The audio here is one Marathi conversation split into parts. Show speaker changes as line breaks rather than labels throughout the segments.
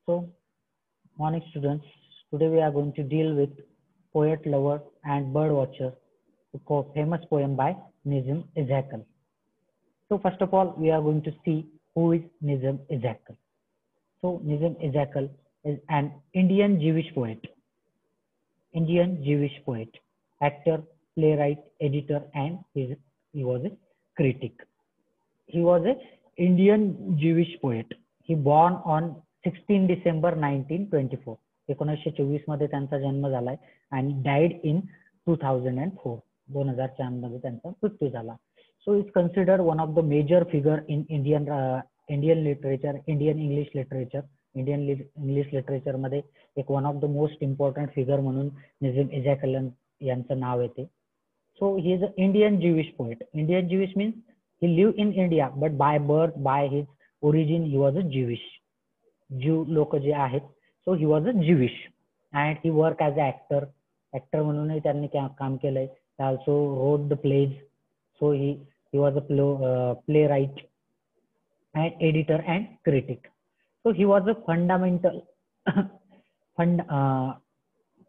So, morning students, today we are going to deal with poet, lover and bird watcher, the famous poem by Nizam Ezekiel. So first of all, we are going to see who is Nizam Ezekiel. So Nizam Ezekiel is an Indian Jewish poet, actor, playwright, editor and he was a critic. He was an Indian Jewish poet. He born on 16 December 1924. 1924 मध्ये त्यांचा जन्म झालाय आणि died in 2004. 2004 मध्ये त्यांचा मृत्यू झाला. So it's considered one of the major figure in Indian literature, Indian English literature. Indian English literature मध्ये एक one of the most important figure म्हणून निझम एझेकिएल यांचं नाव येते. So he is an Indian Jewish poet. Indian Jewish means he lived in India, but by birth, by his origin, he was a Jewish. Jew लोक जे आहेत, so he was a Jewish, and he worked as an actor. Actor म्हणूनही त्यांनी काम केलंय. He also wrote the plays. So he was a playwright and editor and critic. So he was a fundamental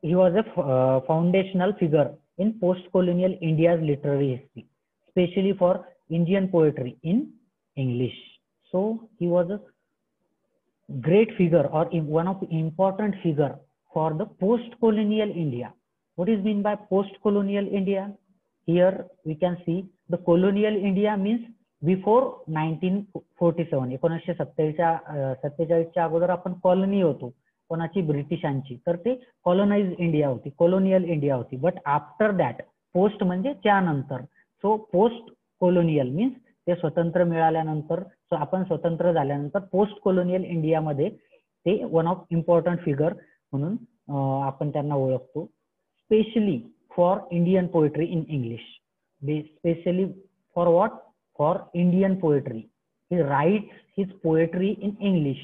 he was a foundational figure in post-colonial India's literary history, especially for Indian poetry in English. So he was a great figure or one of the important figure for the post-colonial India. What is meant by post-colonial India? Here we can see the colonial India means before 1947. 1947 च्या अगोदर आपण कॉलनी होतो कोणाची, ब्रिटिशांची. तर ते कॉलोनाइज इंडिया होती, कॉलोनियल इंडिया होती. बट आफ्टर दॅट, पोस्ट म्हणजे त्यानंतर. सो पोस्ट कोलोनियल मीन्स ते स्वतंत्र मिळाल्यानंतर, सो आपण स्वतंत्र झाल्यानंतर पोस्ट कोलोनियल इंडियामध्ये ते वन ऑफ इम्पॉर्टंट फिगर म्हणून आपण त्यांना ओळखतो. Specially for Indian poetry in English. Specially for what? For Indian poetry. he writes his poetry in English,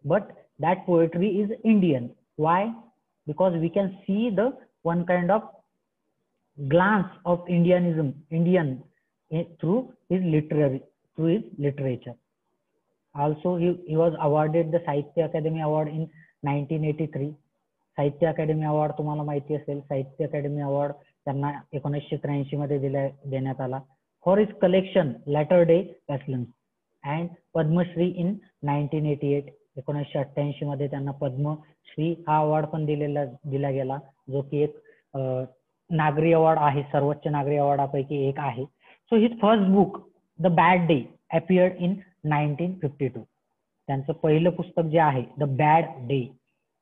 but that poetry is Indian. Why? Because we can see the one kind of glance of Indianism, Indian through his literature. Also, he was awarded the Sahitya Academy Award in 1983. साहित्य अकॅडमी अवॉर्ड तुम्हाला माहिती असेल. साहित्य अकॅडमी अवॉर्ड त्यांना 1983 मध्ये देण्यात आला for his collection latter day psalms. And Padmashri in 1988. 1988 मध्ये त्यांना पद्मश्री हा अवॉर्ड पण दिला गेला, जो की एक नागरी अवॉर्ड आहे, सर्वोच्च नागरी अवॉर्डापैकी एक आहे. So his first book the bad day appeared in 1952. त्यांचं पहिलं पुस्तक जे आहे द बॅड डे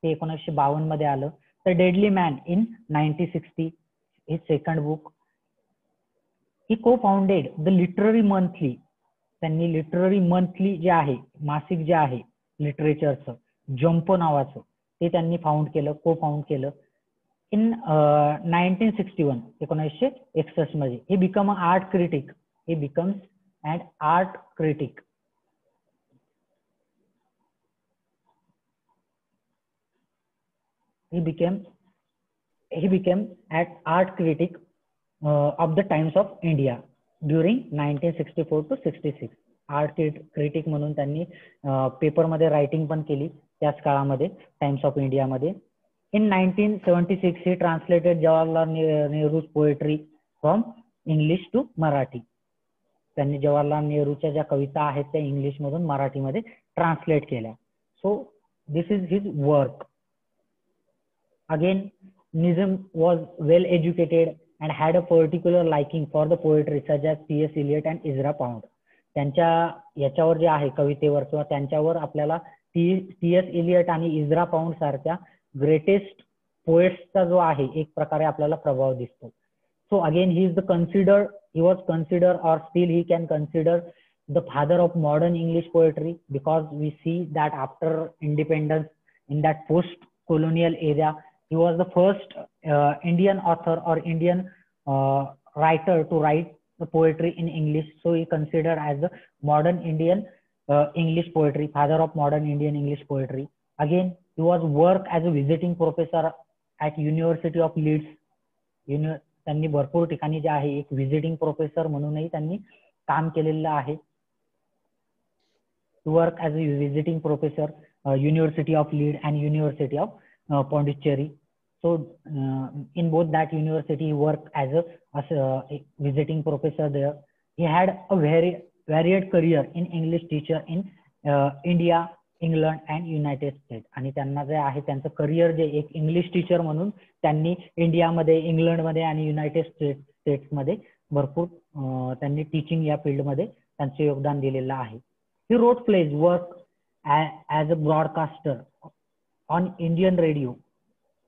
ते 1952 मध्ये आलं. The deadly man in 1960 his second book. He co founded the literary monthly. त्यांनी लिटररी मंथली जे आहे, मासिक जे आहे लिटरेचरचं, जंपो नावाचं, ते त्यांनी फाउंड केलं, को फाउंड केलं इन 1961. 1961 मध्ये. He become a art critic. He becomes and art critic. He became an art critic of the Times of India during 1964 to 66. Art critic म्हणून त्यांनी पेपर मध्ये रायटिंग पण केली त्याच काळामध्ये टाइम्स ऑफ इंडिया मध्ये. In 1976 he translated Jawaharlal Nehru's poetry from English to Marathi. त्यांनी जवाहरलाल नेहरूच्या ज्या कविता आहेत त्या इंग्लिश मधून मराठीमध्ये ट्रान्सलेट केल्या. So this is his work. Again, Nizam was well educated and had a particular liking for the poetry such as T.S. Eliot and Ezra Pound. त्यांच्या याच्यावर जे आहे कवितेवर किंवा त्यांच्यावर आपल्याला T.S. Eliot आणि इझरा पाउंड सारख्या ग्रेटेस्ट पोएट्सचा जो आहे एक प्रकारे आपल्याला प्रभाव दिसतो. So again he was considered or still he can consider the father of modern English poetry, because we see that after independence in that post colonial area, he was the first Indian author or Indian writer to write the poetry in English. So he considered as the modern Indian English poetry, father of modern Indian English poetry. Again, he was worked as a visiting professor at University of Leeds. त्यांनी भरपूर ठिकाणी जे आहे एक विजिटिंग प्रोफेसर म्हणूनही त्यांनी काम केलेलं आहे. To work as a visiting professor University of Leeds and University of Pondicherry. So in both that university, he worked as a visiting professor there. He had a very varied career in English teacher in India, England and United state. आणि त्यांना जे आहे त्यांचं करिअर जे एक इंग्लिश टीचर म्हणून त्यांनी इंडियामध्ये, इंग्लंडमध्ये आणि युनायटेड स्टेट्समध्ये भरपूर त्यांनी टीचिंग या फील्डमध्ये त्यांचे योगदान दिलेलं आहे. He wrote plays work as a broadcaster on Indian radio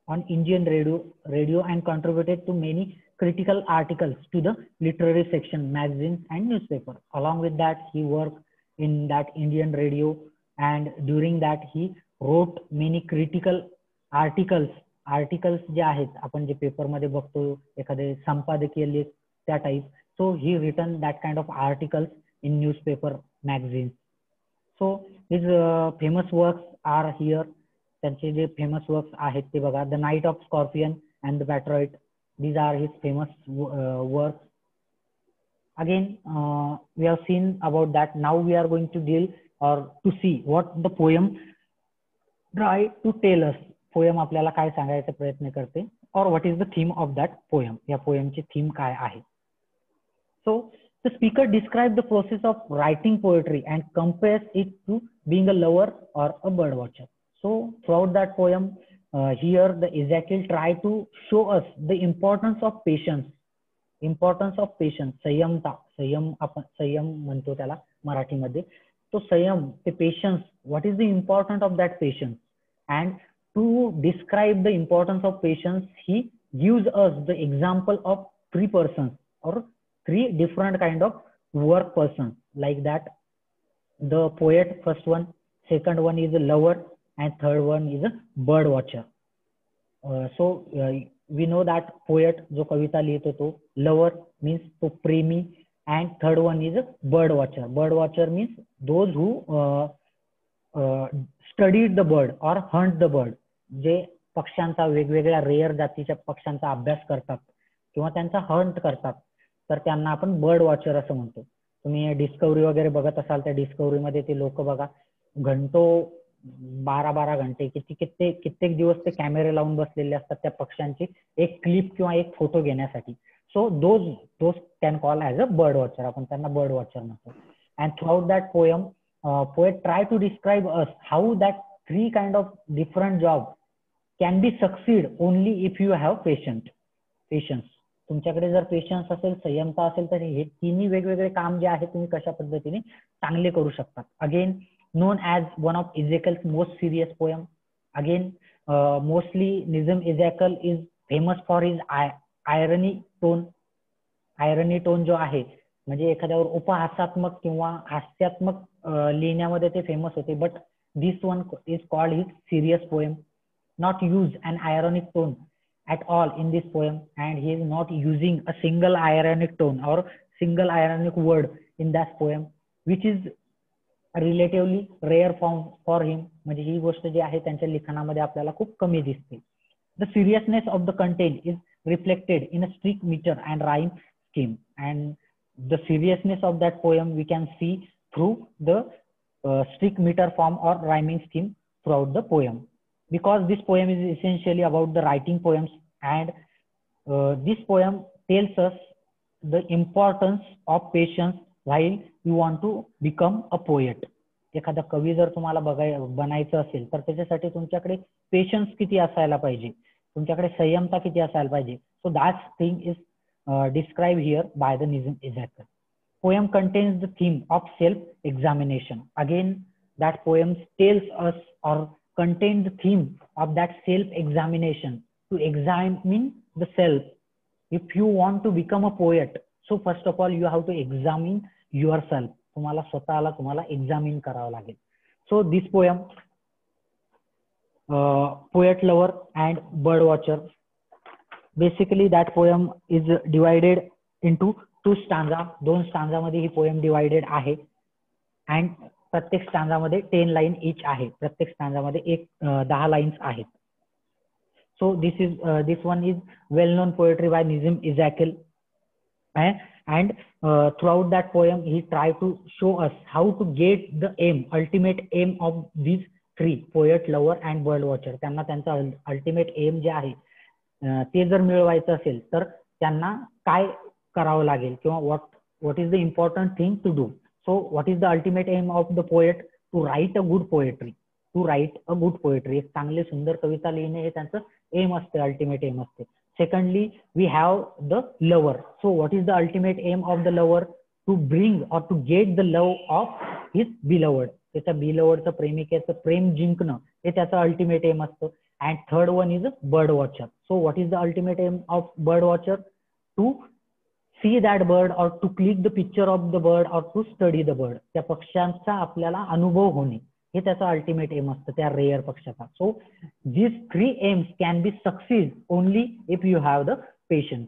and contributed to many critical articles to the literary section, magazines and newspaper. Along with that, he worked in that Indian radio, and during that he wrote many critical articles जे आहेत आपण जे पेपर मध्ये बघतो एखादे संपादकीय लेख त्या type. So he written that kind of articles in newspaper, magazines. So his famous works are here. त्यांचे जे फेमस वर्क्स आहेत ते बघा. The night of scorpion and the patriot, these are his famous works. Again, we have seen about that. Now we are going to deal or to see what the poem try to tell us. Poem आपल्याला काय सांगायचा प्रयत्न करते, or what is the theme of that poem. या पोएमची थीम काय आहे. So the speaker described the process of writing poetry and compares it to being a lover or a bird watcher. So throughout that poem, here the Ezekiel try to show us the importance of patience. संयमता, संयम म्हणतो त्याला मराठीमध्ये. तो संयम, ते patience, what is the importance of that patience, and to describe the importance of patience he gives us the example of 3 persons or 3 different kind of work persons. Like that, the poet, first one, second one is a lover, and third one is a bird watcher. So we know that poet जो कविता लिहितो तो lover means तो प्रेमी, and third one is a bird watcher. Bird watcher means those who studied the bird or hunt the bird. जे पक्ष्यांचा, वेगवेगळ्या रेअर जातीच्या पक्ष्यांचा अभ्यास करतात किंवा त्यांचा हंट करतात, तर त्यांना आपण बर्ड वॉचर असं म्हणतो. तुम्ही डिस्कवरी वगैरे बघत असाल, त्या डिस्कवरी मध्ये ते लोक बघा घंटो 12 घंटे कित्येक दिवस ते कॅमेरे लावून बसलेले असतात त्या पक्ष्यांची एक क्लिप किंवा एक फोटो घेण्यासाठी. So those can call as a bird watcher. आपण त्यांना बर्ड वॉचर म्हणतो. And throughout that poem, poet try to describe us how that 3 kind of different job can be succeed only if you have patience. तुमच्याकडे जर पेशन्स असेल, संयमता असेल, तर हे तिन्ही वेगवेगळे काम जे आहे तुम्ही कशा पद्धतीने चांगले करू शकता. Again known as one of Ezekiel's most serious poem. Again, mostly Nizam Ezekiel is famous for his irony tone. Irony tone जो आहे म्हणजे एखाद्यावर उपहासात्मक किंवा हास्यात्मक लिहिण्यामध्ये ते फेमस होते. But this one is called his serious poem. Not use an ironic tone at all in this poem, and he is not using a single ironic tone or single ironic word in that poem, which is relatively rare form for him. म्हणजे ही गोष्ट जी आहे त्यांच्या लिखाणामध्ये आपल्याला खूप कमी दिसते. The seriousness of the content is reflected in a strict metre and rhyme scheme, and the seriousness of that poem we can see through the strict meter form or rhyming scheme throughout the poem. Because this poem is essentially about the writing poems, and this poem tells us the importance of patience while you want to become a poet. एखादा कवी जर तुम्हाला बनायचं असेल तर त्याच्यासाठी तुमच्याकडे पेशन्स किती असायला पाहिजे, तुमच्याकडे संयमता किती असायला पाहिजे. So that thing is describe here by the Nissim Ezekiel. Poem contains the theme of self-examination. Again, that poem tells us or contains the theme of that self-examination, to examine the self. If you want to become a poet, so first of all you have to examine yourself. तुम्हाला स्वतःला तुम्हाला examine करावं लागेल. So this poem, poet lover and bird watcher, basically that poem is divided into 2 stanza. 2 stanza मध्ये ही पोएम डिवाइडेड आहे, अँड प्रत्येक स्टांजा मध्ये 10 लाईन इच आहे. प्रत्येक स्टांजा मध्ये 10 लाईन्स आहेत. So this one is well known poetry by Nissim Ezekiel, and throughout that poem he tried to show us how to get the aim, ultimate aim of these three poet lover and bird watcher त्यांना त्यांचं अल्टिमेट एम जे आहे ते जर मिळवायचं असेल तर त्यांना काय करावं लागेल किंवा what is the important thing to do. So what is the ultimate aim of the poet? To write a good poetry. To write a good poetry. एक चांगली सुंदर कविता लिहिणे हे त्यांचं एम असते, अल्टिमेट एम असते. Secondly, we have the lover. So what is the ultimate aim of the lover? To bring or to get the love of his beloved. त्याच्या belovedचं प्रेमिकेचं प्रेम जिंकणं हे त्याचं अल्टिमेट एम असतं. And third one is bird watcher. So what is the ultimate aim of bird watcher? To see that bird or to click the picture of the bird or to study the bird. त्या पक्ष्यांचा आपल्याला अनुभव होणे हे त्याचा अल्टिमेट एम असतं त्या रेअर पक्षाचा. So these three aims can be succeed only if you have the patience.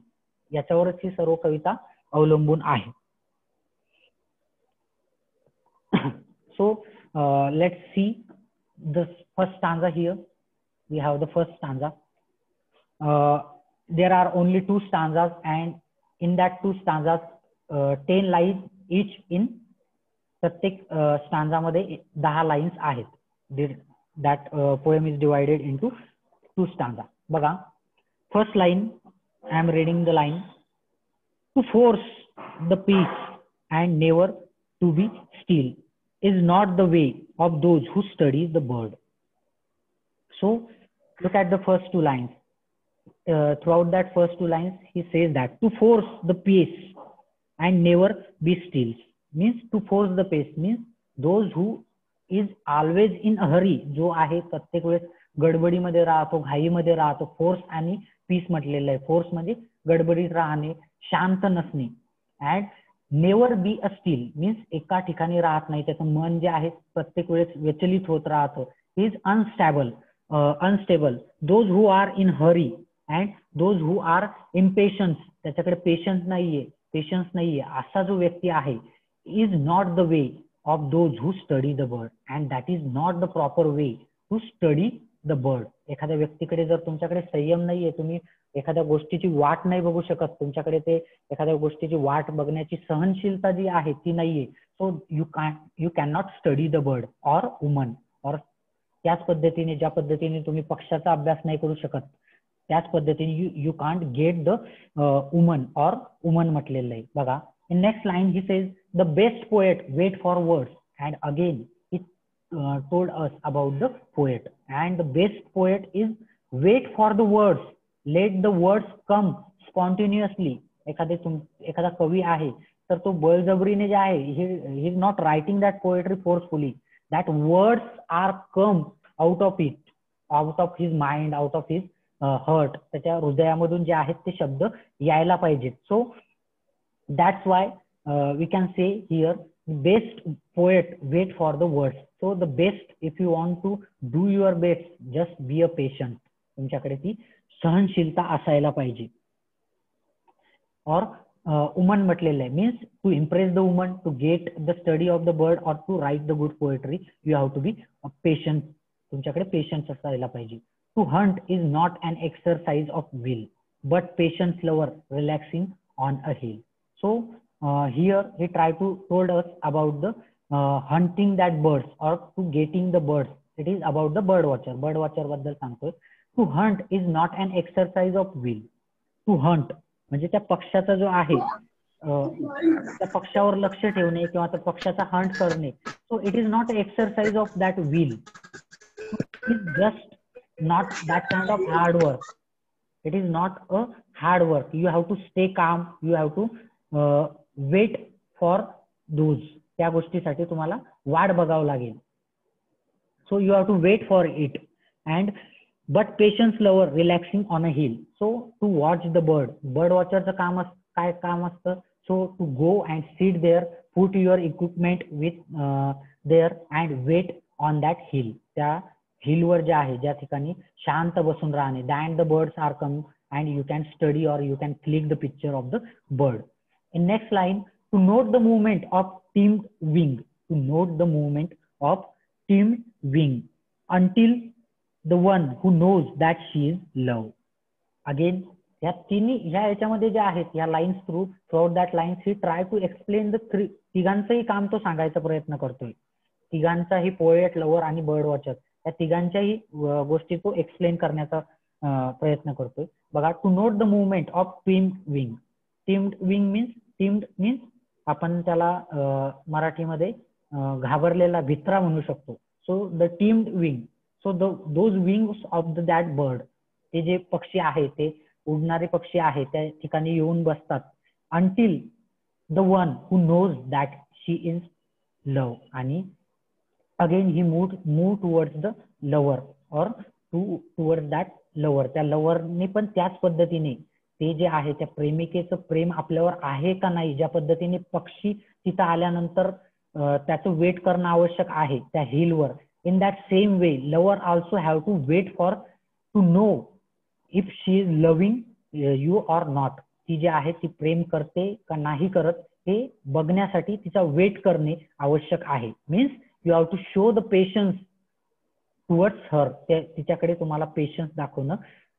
याच्यावरच ही सर्व कविता अवलंबून आहे. So let's see the first stanza here. We have the first stanza. There are only two stanzas and in that two stanzas 10 lines each in. प्रत्येक स्टांजा मध्ये 10 लाईन्स आहेत. That poem is divided into two stanza. बघा, first line, I am reading the line. To force the peace and never to be still is not the way of those who study the bird. So look at the first two lines. Throughout that first two lines, he says that to force the pace and never be still means to force the pace means those who is always in a hurry, जो आहे प्रत्येक वेळेस गडबडीमध्ये राहतो, घाईमध्ये राहतो. फोर्स आणि पीस म्हटलेलं आहे. फोर्स म्हणजे गडबडीत राहणे, शांत नसणे. And never be a still means एका ठिकाणी राहत नाही, त्याचं मन जे आहे प्रत्येक वेळेस विचलित होत राहतं. Is unstable. Those who are in hurry and those who are impatience, त्याच्याकडे पेशन्स नाहीये असा जो व्यक्ती आहे, is not the way of those who study the bird and that is not the proper way to study the bird. एखाद्या व्यक्तीकडे जर तुमच्याकडे संयम नाहीये, तुम्ही एखाद्या गोष्टीची वाट नाही बघू शकत, तुमच्याकडे ते एखाद्या गोष्टीची वाट बघण्याची सहनशीलता जी आहे ती नाहीये, so you can not study the bird or woman. और त्याच पद्धतीने ज्या पद्धतीने तुम्ही पक्षाचा अभ्यास नाही करू शकत, त्याच पद्धतीने you can't get the woman or woman म्हटलेलं आहे. बघा, in next line he says the best poet wait for words and again he told us about the poet and the best poet is wait for the words, let the words come spontaneously. एखादा कवी आहे तर तो बळजबरीने जे आहे, he is not writing that poetry forcefully, that words are come out of it, out of his mind, out of his heart. त्याच्या हृदयामधून जे आहेत ते शब्द यायला पाहिजेत. So that's why we can say here best poet wait for the words. So the best, if you want to do your best, just be a patient. तुमच्याकडे ती सहनशीलता असायला पाहिजे. और वुमन म्हटलेलं आहे means to impress the woman, to get the study of the bird or to write the good poetry you have to be patient. तुमच्याकडे पेशन्स असायला पाहिजे. To hunt is not an exercise of will, but patience lover relaxing on a hill. So here he tried to told us about the hunting that birds or to getting the birds. It is about the bird watcher. Bird watcher बद्दल सांगतोय. To hunt is not an exercise of will. To hunt म्हणजे त्या पक्षाचा जो आहे, त्या पक्षावर लक्ष ठेवणे किंवा त्या पक्षाचा हंट करणे. So it is not an exercise of that will. It is just not that kind of hard work. It is not a hard work. You have to stay calm. You have to wait for those. त्या गोष्टीसाठी तुम्हाला वाट बघावं लागेल. So you have to wait for it. And but patience lover relaxing on a hill. So to watch the bird. Bird watcher चं काय काम असतं? So to go and sit there, put your equipment with there and wait on that hill. त्या हिलवर जे आहे, ज्या ठिकाणी शांत बसून राहणे. Then the birds are come and you can study or you can click the picture of the bird. In next line, to note the movement of timid wing. To note the movement of timid wing until the one who knows that she is love. Again ह्या तिन्ही ह्या याच्यामध्ये जे आहेत, ह्या lines throughout that lines he try to explain the तिघांचंही काम तो सांगायचा प्रयत्न करतोय. तिघांचाही पोएट, लवर आणि बर्ड वॉचर या त्या तिघांच्याही गोष्टी तो एक्सप्लेन करण्याचा प्रयत्न करतोय. बघा, to note the movement of timid wing. Timid wing means आपण त्याला मराठीमध्ये घाबरलेला भित्रा म्हणू शकतो. So the timid wing, so those wings of that bird, ते जे पक्षी आहे, ते उडणारे पक्षी आहे, त्या ठिकाणी येऊन बसतात. Until the one who knows that she is love. आणि again he move towards the lover or towards that lover. त्या लवरने पण त्याच पद्धतीने ते जे आहे त्या प्रेमिकेचं प्रेम आपल्यावर आहे का नाही, ज्या पद्धतीने पक्षी तिथं आल्यानंतर त्याचं वेट करणं आवश्यक आहे त्या हिलवर, in that same way lover also have to wait for to know if she is loving you or not. ती जी आहे ती प्रेम करते का नाही करत हे बघण्यासाठी तिचा वेट करणे आवश्यक आहे. Means you have to show the patience towards her. तिच्याकडे तुम्हाला पेशन्स दाखवणं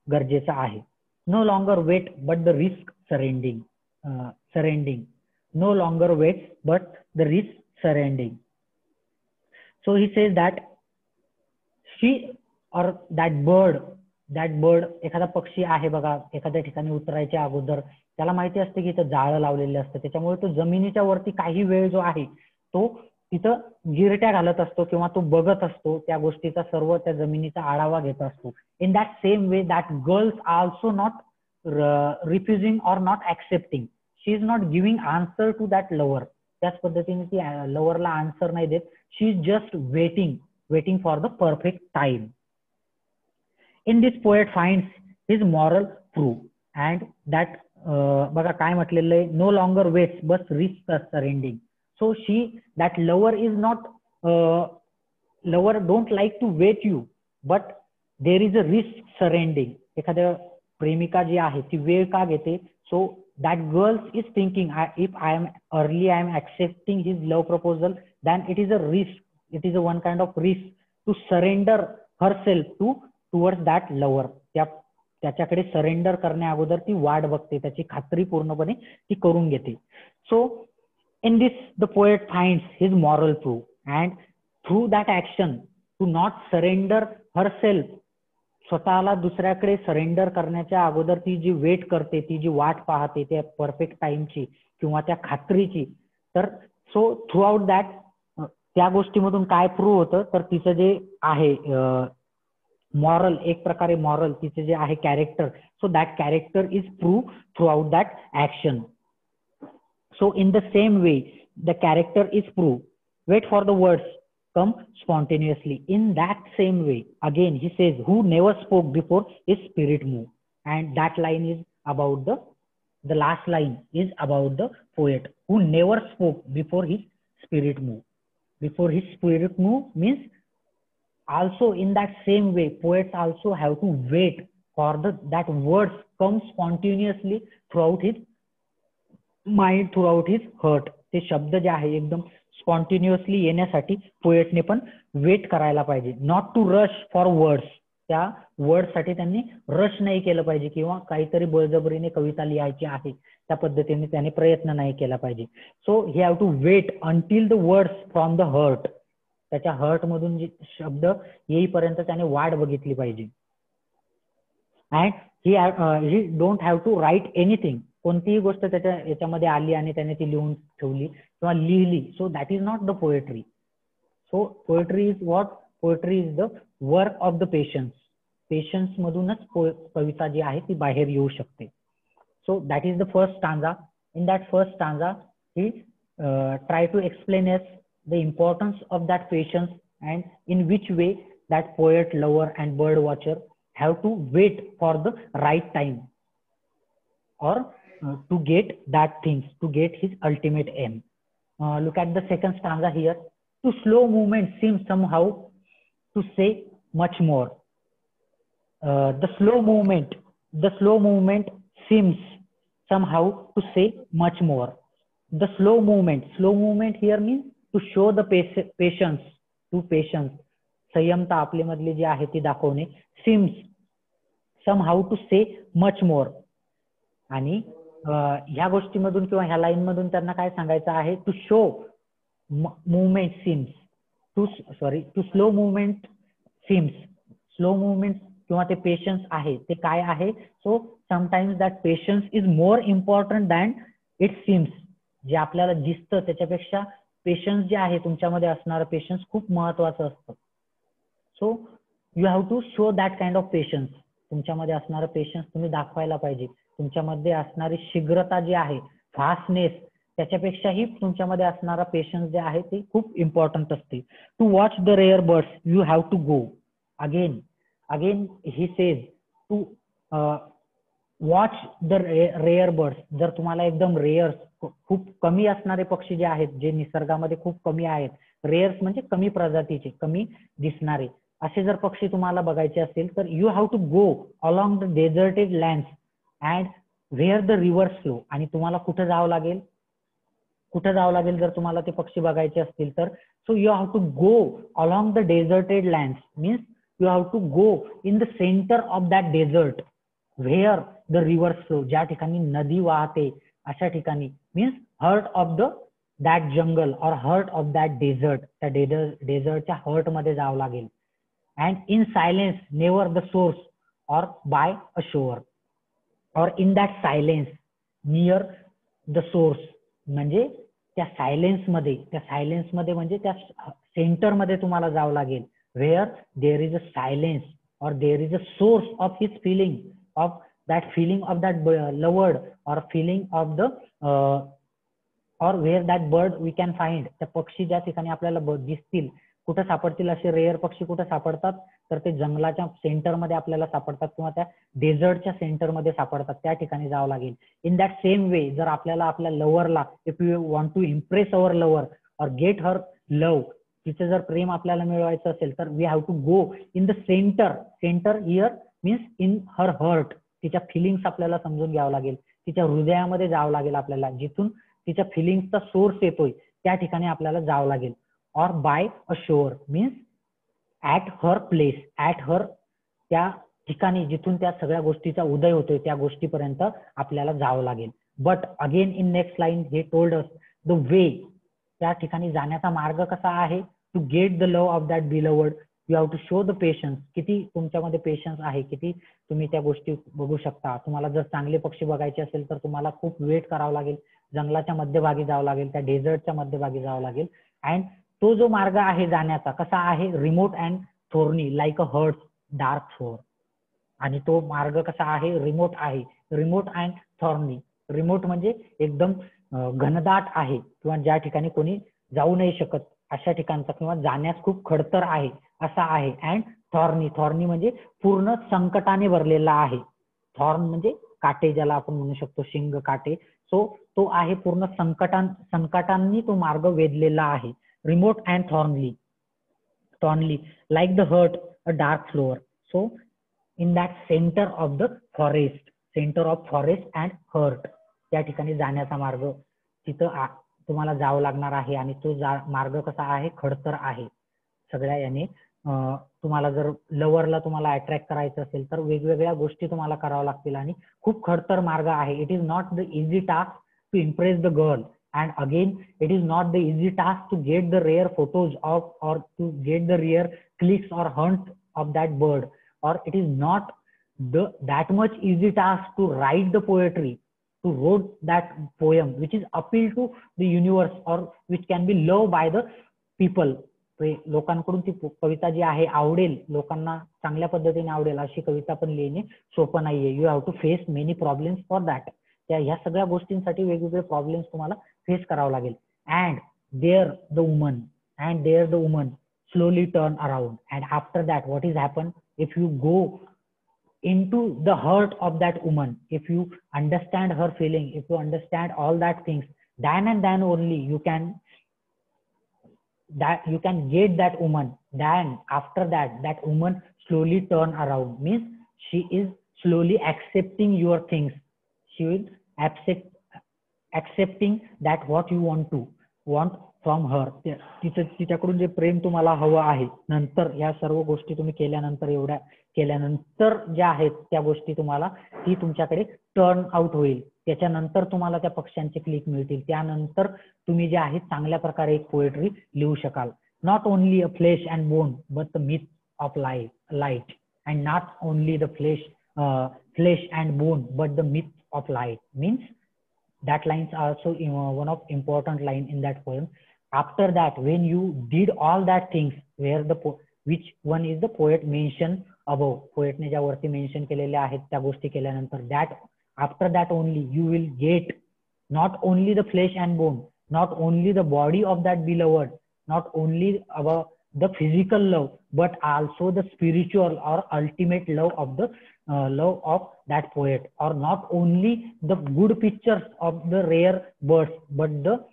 गरजेचं आहे. No longer wait but the risk surrendering. No longer wait but the risk surrendering. So he says that she or that bird, एखादा पक्षी आहे बघा, एखाद्या ठिकाणी उतरायच्या अगोदर त्याला माहिती असते की इथं जाळं लावलेलं असतं, त्याच्यामुळे तो जमिनीच्या वरती काही वेळ जो आहे तो तिथं गिरट्या घालत असतो किंवा तो बघत असतो, त्या गोष्टीचा सर्व त्या जमिनीचा आढावा घेत असतो. In that same way that girls also not refusing or not accepting. She is not giving answer to that lover. त्याच पद्धतीने ती लवरला आन्सर नाही देत. She is just waiting for the perfect time. In this poet finds his moral proof and that बघा काय म्हटलेलं आहे, no longer waits but risks surrendering. So that lover is not lover don't like to wait you, but there is a risk surrendering. एखाद्या प्रेमिका जी आहे ती वेळ का घेते? So that girl is thinking, if I am accepting his love proposal, then it is a risk. It is a one kind of risk to surrender herself towards that lover. त्याच्याकडे सरेंडर करण्या अगोदर ती वाट बघते, त्याची खात्री पूर्णपणे ती करून घेते. So in this the poet finds his moral proof and through that action to not surrender herself. स्वतःला दुसऱ्याकडे सरेंडर करण्याच्या अगोदर ती जी वेट करते, ती जी वाट पाहते त्या परफेक्ट टाइमची किंवा त्या खात्रीची. तर सो थ्रू आउट दॅट त्या गोष्टीमधून काय प्रूव्ह होतं, तर तिचं जे आहे मॉरल, एक प्रकारे मॉरल तिचे जे आहे character, so that character is prove throughout that action. So in the same way the character is prove. Wait for the words come spontaneously. In that same way again he says who never spoke before his spirit move. And that line is about the last line is about the poet who never spoke before his spirit move. Before his spirit move means also in that same way poets also have to wait for that words come spontaneously throughout his mind, throughout his heart. ते शब्द जे आहे एकदम स्पॉन्टेनियसली येण्यासाठी पोएटने पण वेट करायला पाहिजे. Not to rush for words. त्या वर्डसाठी त्यांनी रश नाही केलं पाहिजे किंवा काहीतरी बळजबरीने कविता लिहायची आहे त्या पद्धतीने त्याने प्रयत्न नाही केला पाहिजे. So he have to wait until the words from the heart. त्याच्या हर्ट मधून जे शब्द येईपर्यंत त्याने वाट बघितली पाहिजे. And he don't have to write anything. कोणतीही गोष्ट त्याच्या याच्यामध्ये आली आणि त्याने ती लिहून ठेवली किंवा लिहिली, so that is not the poetry. So poetry is what? Poetry is the work of the patience. Patience मधूनच कविता जी आहे ती बाहेर येऊ शकते. So that is the first stanza. In that first stanza he try to explain us the importance of that patience and in which way that poet, lover and bird watcher have to wait for the right time or to get that things, to get his ultimate aim. Look at the second stanza here. To slow movement seems somehow to say much more. The slow movement seems somehow to say much more. The slow movement here means to show the patience, संयमता आपली मधली जी आहे ती दाखवणे. seems somehow to say much more. आणि ह्या गोष्टीमधून किंवा ह्या लाईन मधून त्यांना काय सांगायचं आहे? To show movement seems to slow movement seems, slow movement किंवा ते पेशन्स आहे ते काय आहे. So sometimes that patience is more important than it seems. जे आपल्याला दिसतं त्याच्यापेक्षा पेशन्स जे आहे तुमच्यामध्ये असणारं पेशन्स खूप महत्वाचं असतं. So you have to show that kind of patience. तुमच्यामध्ये असणारं पेशन्स तुम्ही दाखवायला पाहिजे. तुमच्यामध्ये असणारी शीघ्रता जी आहे, फास्टनेस, त्याच्यापेक्षाही तुमच्यामध्ये असणारा पेशन्स जे आहे ते खूप इम्पॉर्टंट असते. To watch the rare birds you have to go. Again he says to watch the rare birds. जर तुम्हाला एकदम रेअर, खूप कमी असणारे पक्षी जे आहेत, जे निसर्गामध्ये खूप कमी आहेत, रेअर्स म्हणजे कमी प्रजातीचे, कमी दिसणारे, असे जर पक्षी तुम्हाला बघायचे असतील तर you have to go along the deserted lands and where the rivers flow. आणि तुम्हाला कुठे जावं लागेल, जर तुम्हाला ते पक्षी बघायचे असतील तर. So you have to go along the deserted lands means you have to go in the centre of that desert where the rivers flow. ज्या ठिकाणी नदी वाहते अशा ठिकाणी, means heart of the that jungle or heart of that dessert. त्या डेझर्टच्या हर्ट मध्ये जावं लागेल. And in silence never the source और बाय अ शोअर. और in that silence near the source, म्हणजे त्या सायलेन्स मध्ये म्हणजे त्या सेंटर मध्ये तुम्हाला जावं लागेल. Where there is a silence or there is a source of his feeling, of that feeling of that loved or feeling of the or where that bird we can find. त्या पक्षी ज्या ठिकाणी आपल्याला दिसतील, कुठे सापडतील असे रेअर पक्षी कुठे सापडतात तर ते जंगलाच्या सेंटरमध्ये आपल्याला सापडतात किंवा त्या डेझर्टच्या सेंटरमध्ये सापडतात. त्या ठिकाणी जावं लागेल. इन दॅट सेम वे जर आपल्याला आपल्या लव्हरला, if you want to impress our lover or get her love, तिचं जर प्रेम आपल्याला मिळवायचं असेल तर we have to go in the centre here means in her heart. तिच्या फिलिंग्स आपल्याला समजून घ्यावं लागेल. तिच्या हृदयामध्ये जावं लागेल आपल्याला. जिथून तिच्या फिलिंग्सचा सोर्स येतोय त्या ठिकाणी आपल्याला जावं लागेल. और by a shore means at her place, at her, त्या ठिकाणी जिथून त्या सगळ्या गोष्टीचा उदय होतोय त्या गोष्टीपर्यंत आपल्याला जावं लागेल. But again in next line he told us the way. त्या ठिकाणी जाण्याचा मार्ग कसा आहे. To get the love of that beloved you have to show the patience. किती तुमच्यामध्ये पेशन्स आहे, किती तुम्ही त्या गोष्टी बघू शकता. तुम्हाला जर चांगले पक्षी बघायचे असेल तर तुम्हाला खूप वेट करावं लागेल. जंगलाच्या मध्यभागी जावं लागेल, त्या डेझर्टच्या मध्यभागी जावं लागेल. अँड तो जो मार्ग आहे जाण्याचा कसा आहे, remote and thorny like a hurt dark floor. आणि तो मार्ग कसा आहे, रिमोट आहे, रिमोट अँड थॉर्नी. रिमोट म्हणजे एकदम घनदाट आहे किंवा ज्या ठिकाणी कोणी जाऊ नाही शकत अशा ठिकाणचा, किंवा जाण्यास खूप खडतर आहे असा आहे. अँड थॉर्नी म्हणजे पूर्ण संकटाने भरलेला आहे. थॉर्न म्हणजे काटे, ज्याला आपण म्हणू शकतो शिंग, काटे. सो तो आहे पूर्ण संकटांनी तो मार्ग वेधलेला आहे. Remote and thornly like the hurt a dark floor. So in that center of the forest, center of forest and hurt, त्या ठिकाणी जाण्याचा मार्ग तिथं तुम्हाला जावं लागणार आहे. आणि तो मार्ग कसा आहे, खडतर आहे सगळ्या याने. तुम्हाला जर लव्हरला तुम्हाला अट्रॅक्ट करायचं असेल तर वेगवेगळ्या गोष्टी तुम्हाला कराव्या लागतील आणि खूप खडतर मार्ग आहे. It is not the easy task to impress the girl. And again, it is not the easy task to get the rare photos of or to get the rare clicks or hunt of that bird, or it is not that much easy task to write the poetry, to wrote that poem which is appeal to the universe or which can be loved by the people. लोकांकडून ती कविता जी आहे आवडेल, लोकांना चांगल्या पद्धतीने आवडेल अशी कविता पण लिहिणे सोपं नाहीये. You have to face many problems for that. ह्या सगळ्या गोष्टींसाठी वेगवेगळे प्रॉब्लेम्स तुम्हाला फेस करावं लागेल. And there the woman slowly turn around, and after that what is happen, if you go into the heart of that woman, if you understand her feeling, if you understand all that things, then and then only you can get that woman. Then after that, that woman slowly turn around means she is slowly accepting your things. She will accepting that what you want from her. तिच्याकडून जे प्रेम तुम्हाला हवं आहे, नंतर या सर्व गोष्टी तुम्ही केल्यानंतर, एवढ्या केल्यानंतर ज्या आहेत त्या गोष्टी तुम्हाला, ती तुमच्याकडे टर्न आउट होईल. त्याच्यानंतर तुम्हाला त्या पक्ष्यांचे क्लिक मिळतील. त्यानंतर तुम्ही जे आहे चांगल्या प्रकारे एक पोएट्री लिहू शकाल. Not only a flesh and bone but the myth of light, and not only the flesh and bone, but the myth of light. Means that lines are also one of important line in that poem. After that, when you did all that things, where the which one is the poet mentioned above, पोएटने ज्या वरती मेन्शन केलेल्या आहेत त्या गोष्टी केल्यानंतर, that after that only you will get not only the flesh and bone, not only the body of that beloved, not only about the physical love, but also the spiritual or ultimate love of the love of that poet, or not only the good pictures of the rare birds, but the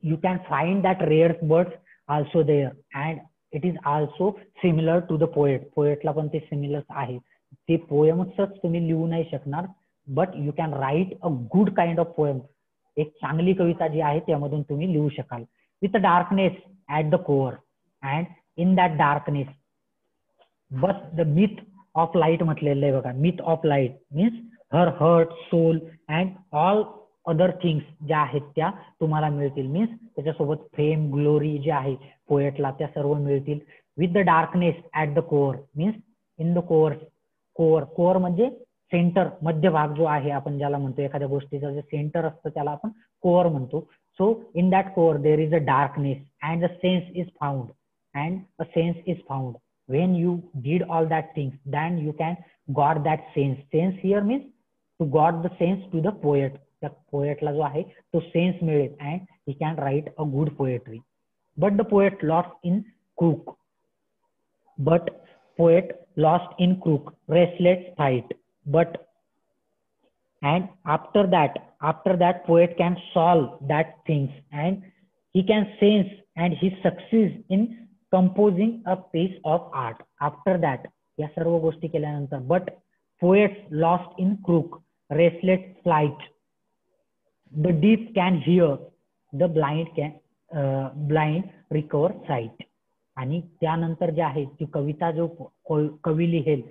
you can find that rare birds also there, and it is also similar to the poet. पोएटला पण ते सिमिलर आहे. ते पोएमच तुम्ही लिहू नाही शकणार, but you can write a good kind of poem. एक चांगली कविता जी आहे त्यामधून तुम्ही लिहू शकाल. With darkness at the core, and in that darkness but the myth of light म्हटलेलं आहे बघा. Myth of light means her heart, soul and all other things ज्या आहेत त्या तुम्हाला मिळतील. मीन्स त्याच्यासोबत फेम, ग्लोरी जे आहे पोएटला त्या सर्व मिळतील. With the darkness at the core means in the core म्हणजे सेंटर, मध्यभाग जो आहे आपण ज्याला म्हणतो, एखाद्या गोष्टीचं जे सेंटर असतं त्याला आपण कोअर म्हणतो. So in that core there is a darkness and a sense is found. when you did all that things, then you can got that sense here means to got the sense to the poet. त्या पोएटला जो आहे तो सेन्स मिळेल and he can write a good poetry. But the poet lost in crook restless fight, but and after that poet can solve that things, and he can sense and he succeeds in composing a piece of art. After that या सर्व गोष्टी केल्यानंतर, but poets lost in crook restless flight, the deaf can hear, the blind recover sight. आणि त्यानंतर जे आहे ती कविता जो कवी लिहेल,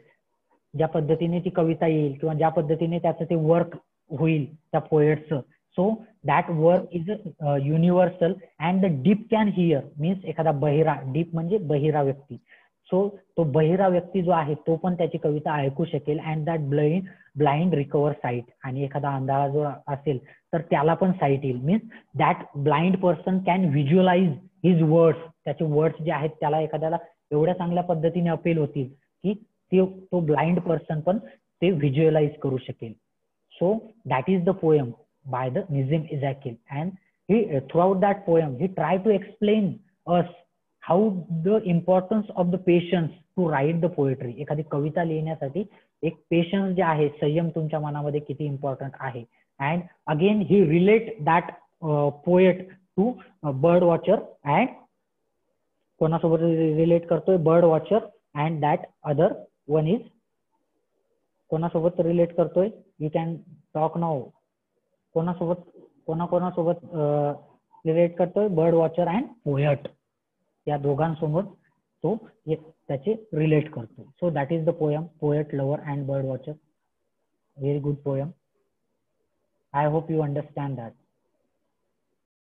ज्या पद्धतीने ती कविता येईल किंवा ज्या पद्धतीने त्याचं ते वर्क होईल त्या पोएटचं, so that work is universal and the deep can hear means एखादा बहिरा, डीप म्हणजे बहिरा व्यक्ती, सो तो बहिरा व्यक्ती जो आहे तो पण त्याची कविता ऐकू शकेल. And that blind recover site, आणि एखादा अंधारा जो असेल तर त्याला पण साईट येईल. Means that blind person can visualise his words, त्याचे वर्ड्स जे आहेत त्याला एखाद्याला एवढ्या चांगल्या पद्धतीने अपील होतील की तो ब्लाइंड पर्सन पण ते व्हिज्युअलाइज करू शकेल. So that is the poem by the Nissim Ezekiel, and he throughout that poem he try to explain us how the importance of the patience to write the poetry. एखादी कविता लिहिण्यासाठी एक पेशन्स जे आहे, संयम तुमच्या मनामध्ये किती इम्पॉर्टंट आहे. And again he relate that poet to bird watcher, and कोणासोबत रिलेट करतोय, bird watcher and that other one is कोणासोबत रिलेट करतोय, यू कॅन टॉक नाउ. कोणासोबत रिलेट करतोय, बर्ड वॉचर अँड पोएट, या दोघांसोबत तो त्याचे रिलेट करतो. So that is the poem poet, lover and bird watcher. Very good poem. I hope you understand that.